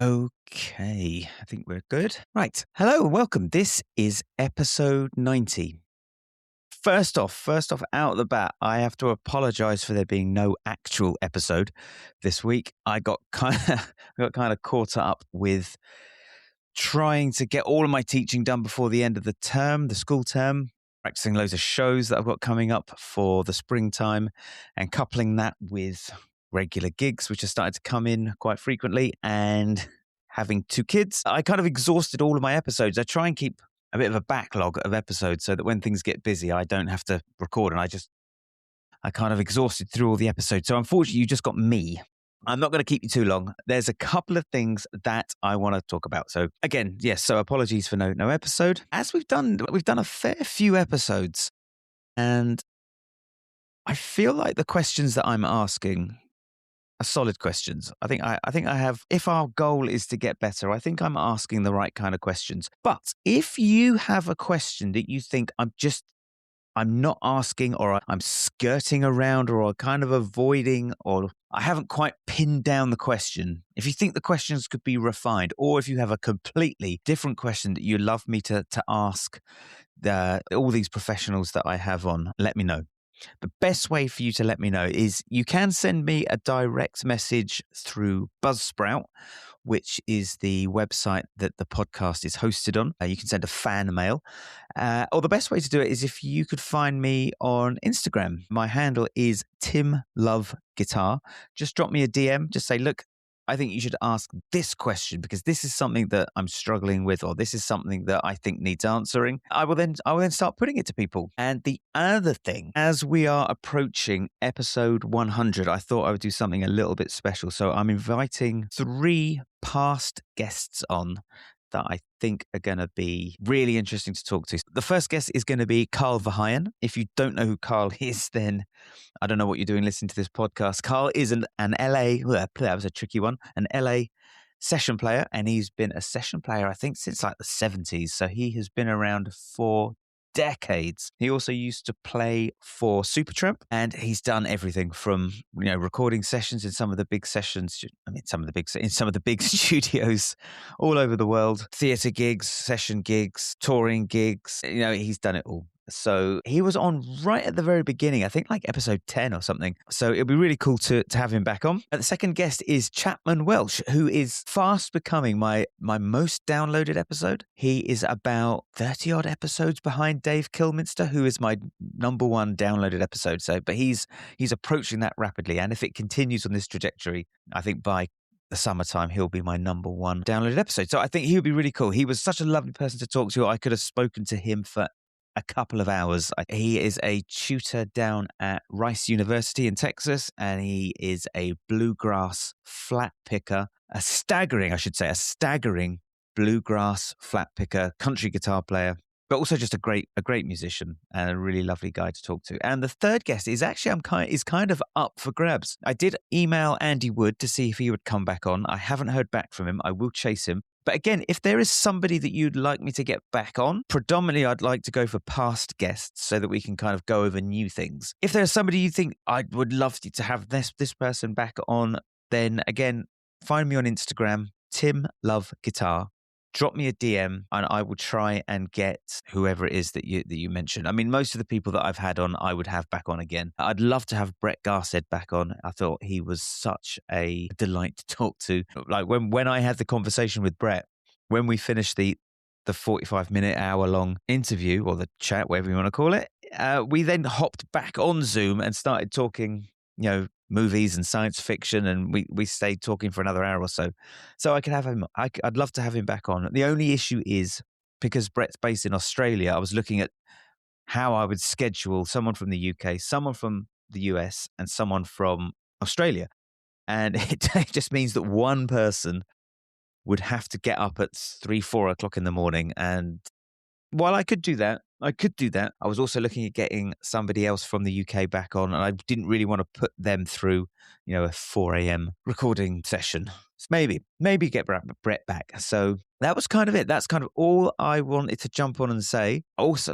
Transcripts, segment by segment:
Okay, I think we're good. Right. Hello and welcome. This is episode 90. First off, out the bat, I have to apologize for there being no actual episode this week. I got kind of caught up with trying to get all of my teaching done before the end of the term, the school term, practicing loads of shows that I've got coming up for the springtime, and coupling that with regular gigs, which have started to come in quite frequently, and having two kids. I kind of exhausted all of my episodes. I try and keep a bit of a backlog of episodes so that when things get busy, I don't have to record, and I kind of exhausted through all the episodes. So unfortunately, you just got me. I'm not going to keep you too long. There's a couple of things that I want to talk about. So again, yes, so apologies for no episode. As we've done a fair few episodes, and I feel like the questions that I'm asking are solid questions. I think I have, if our goal is to get better, I think I'm asking the right kind of questions. But if you have a question that you think I'm not asking, or I'm skirting around, or I'm kind of avoiding, or I haven't quite pinned down the question. If you think the questions could be refined, or if you have a completely different question that you'd love me to ask all these professionals that I have on, let me know. The best way for you to let me know is you can send me a direct message through Buzzsprout, which is the website that the podcast is hosted on. You can send a fan mail. Or the best way to do it is if you could find me on Instagram. My handle is Tim Love Guitar. Just drop me a DM. Just say, look, I think you should ask this question because this is something that I'm struggling with, or this is something that I think needs answering. I will then start putting it to people. And the other thing, as we are approaching episode 100, I thought I would do something a little bit special. So I'm inviting 3 past guests on that I think are going to be really interesting to talk to. The first guest is going to be Carl Verheyen. If you don't know who Carl is, then I don't know what you're doing listening to this podcast. Carl is an LA, that was a tricky one, an LA session player, and he's been a session player, I think, since like the 70s. So he has been around for decades. He also used to play for Supertramp, and he's done everything from, recording sessions in some of the big sessions. In some of the big studios all over the world, theater gigs, session gigs, touring gigs. He's done it all. So he was on right at the very beginning, I think like episode 10 or something. So it'll be really cool to have him back on. The second guest is Chapman Welsh, who is fast becoming my most downloaded episode. He is about 30 odd episodes behind Dave Kilminster, who is my number one downloaded episode. But he's approaching that rapidly. And if it continues on this trajectory, I think by the summertime, he'll be my number one downloaded episode. So I think he would be really cool. He was such a lovely person to talk to. I could have spoken to him for a couple of hours. He is a tutor down at Rice University in Texas, and he is a bluegrass flat picker, a staggering bluegrass flat picker, country guitar player, but also just a great musician and a really lovely guy to talk to. And the third guest is actually kind of up for grabs. I did email Andy Wood to see if he would come back on. I haven't heard back from him. I will chase him. But again, if there is somebody that you'd like me to get back on, predominantly I'd like to go for past guests so that we can kind of go over new things. If there's somebody you think I would love to have this person back on, then again, find me on Instagram, Tim Love Guitar. Drop me a DM and I will try and get whoever it is that you mentioned. I mean, most of the people that I've had on, I would have back on again. I'd love to have Brett Garsed back on. I thought he was such a delight to talk to. Like when I had the conversation with Brett, when we finished the 45-minute, hour-long interview, or the chat, whatever you want to call it, we then hopped back on Zoom and started talking, movies and science fiction, and we stayed talking for another hour or so. So I could have him. I'd love to have him back on. The only issue is because Brett's based in Australia, I was looking at how I would schedule someone from the UK, someone from the US, and someone from Australia. And it just means that one person would have to get up at 3-4 o'clock in the morning. And while I could do that, I was also looking at getting somebody else from the UK back on, and I didn't really want to put them through, a 4 a.m. recording session. So maybe get Brett back. So that was kind of it. That's kind of all I wanted to jump on and say. Also,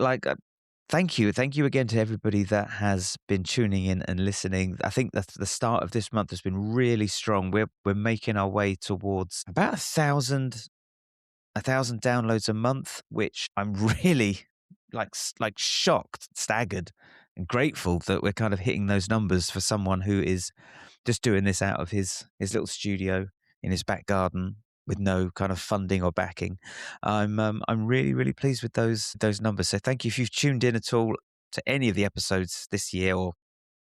Thank you. Thank you again to everybody that has been tuning in and listening. I think that the start of this month has been really strong. We're making our way towards about a thousand downloads a month, which I'm really like shocked, staggered, and grateful that we're kind of hitting those numbers for someone who is just doing this out of his little studio in his back garden with no kind of funding or backing. I'm really really pleased with those numbers. So thank you if you've tuned in at all to any of the episodes this year or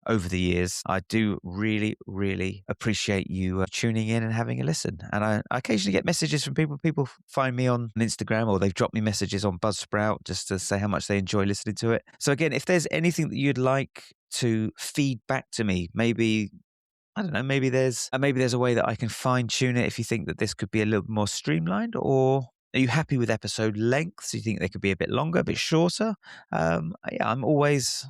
over the years. I do really, really appreciate you tuning in and having a listen. And I occasionally get messages from people. People find me on Instagram or they've dropped me messages on Buzzsprout just to say how much they enjoy listening to it. So again, if there's anything that you'd like to feed back to me, maybe I don't know, maybe there's a way that I can fine tune it if you think that this could be a little more streamlined, or are you happy with episode lengths? Do you think they could be a bit longer, a bit shorter? Yeah, I'm always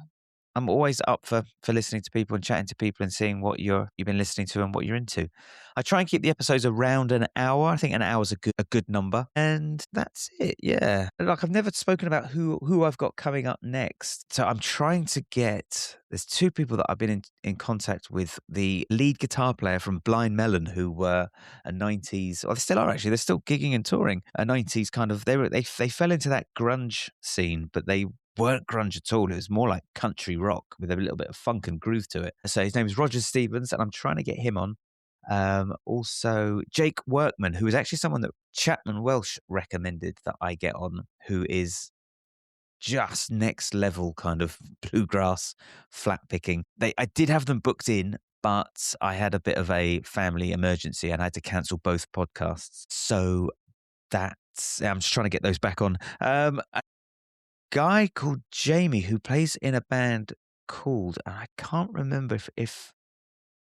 up for listening to people and chatting to people and seeing what you've been listening to and what you're into. I try and keep the episodes around an hour. I think an hour is a good number, and that's it. Yeah, like I've never spoken about who I've got coming up next. So I'm trying to get. There's two people that I've been in contact with. The lead guitar player from Blind Melon, who were a '90s, or they still are actually. They're still gigging and touring. A '90s kind of. They fell into that grunge scene, but they weren't grunge at all. It was more like country rock with a little bit of funk and groove to it. So his name is Roger Stevens, and I'm trying to get him on. Also, Jake Workman, who is actually someone that Chapman Welsh recommended that I get on, who is just next level kind of bluegrass flat picking. I did have them booked in, but I had a bit of a family emergency and I had to cancel both podcasts. So I'm just trying to get those back on. A guy called Jamie who plays in a band called, and I can't remember if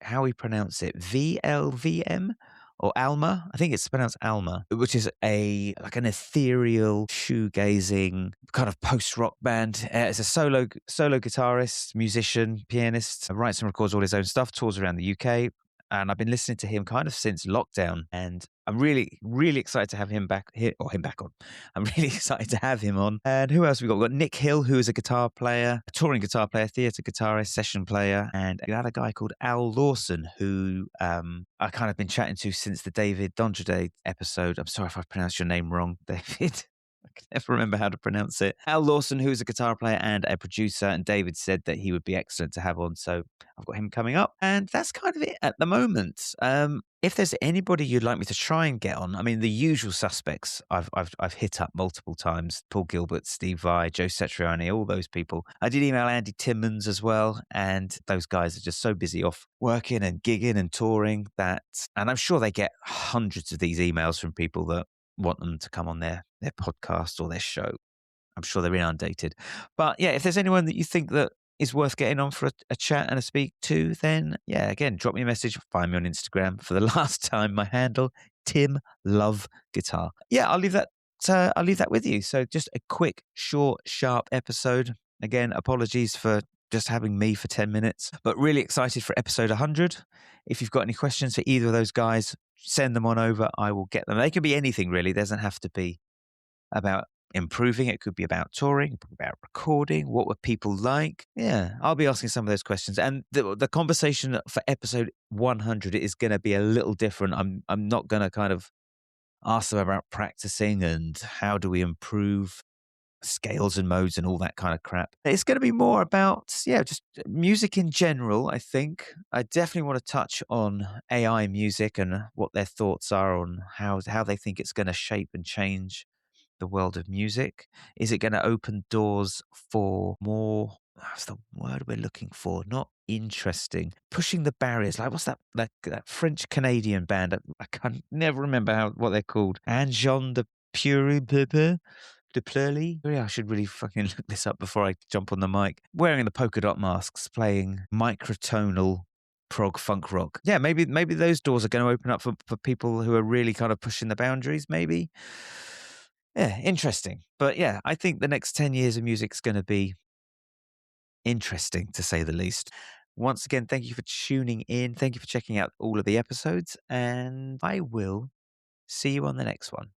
how we pronounce it, VLVM or Alma. I think it's pronounced Alma, which is like an ethereal shoegazing kind of post rock band. It's a solo guitarist, musician, pianist. Writes and records all his own stuff. Tours around the UK. And I've been listening to him kind of since lockdown, and I'm really, really excited to have him back here, or him back on. I'm really excited to have him on. And who else we got? We've got Nick Hill, who is a guitar player, a touring guitar player, theatre guitarist, session player, and another guy called Al Lawson, who I kind of been chatting to since the David Dondrede episode. I'm sorry if I've pronounced your name wrong, David. I can never remember how to pronounce it. Al Lawson, who is a guitar player and a producer, and David said that he would be excellent to have on. So I've got him coming up, and that's kind of it at the moment. If there's anybody you'd like me to try and get on, I mean, the usual suspects I've hit up multiple times: Paul Gilbert, Steve Vai, Joe Satriani, all those people. I did email Andy Timmons as well, and those guys are just so busy off working and gigging and touring and I'm sure they get hundreds of these emails from people that want them to come on their podcast or their show. I'm sure they're inundated. But yeah, if there's anyone that you think that is worth getting on for a chat and a speak to, then yeah, again, drop me a message. Find me on Instagram. For the last time, my handle, Tim Love Guitar. Yeah, I'll leave that with you. So just a quick, short, sharp episode. Again, apologies for just having me for 10 minutes, but really excited for episode 100. If you've got any questions for either of those guys, send them on over. I will get them. They can be anything really. It doesn't have to be about improving. It could be about touring, about recording. What were people like? Yeah, I'll be asking some of those questions. And the conversation for episode 100 is going to be a little different. I'm not going to kind of ask them about practicing and how do we improve scales and modes and all that kind of crap. It's going to be more about, yeah, just music in general, I think. I definitely want to touch on AI music and what their thoughts are on how they think it's going to shape and change the world of music. Is it going to open doors for more, what's the word we're looking for? Not interesting. Pushing the barriers. Like, what's that French Canadian band? I can never remember what they're called. Anjon de Puri de Plurly. Yeah, I should really fucking look this up before I jump on the mic. Wearing the polka dot masks, playing microtonal prog funk rock. Yeah, maybe those doors are going to open up for people who are really kind of pushing the boundaries, maybe. Yeah, interesting. But yeah, I think the next 10 years of music is going to be interesting, to say the least. Once again, thank you for tuning in. Thank you for checking out all of the episodes, and I will see you on the next one.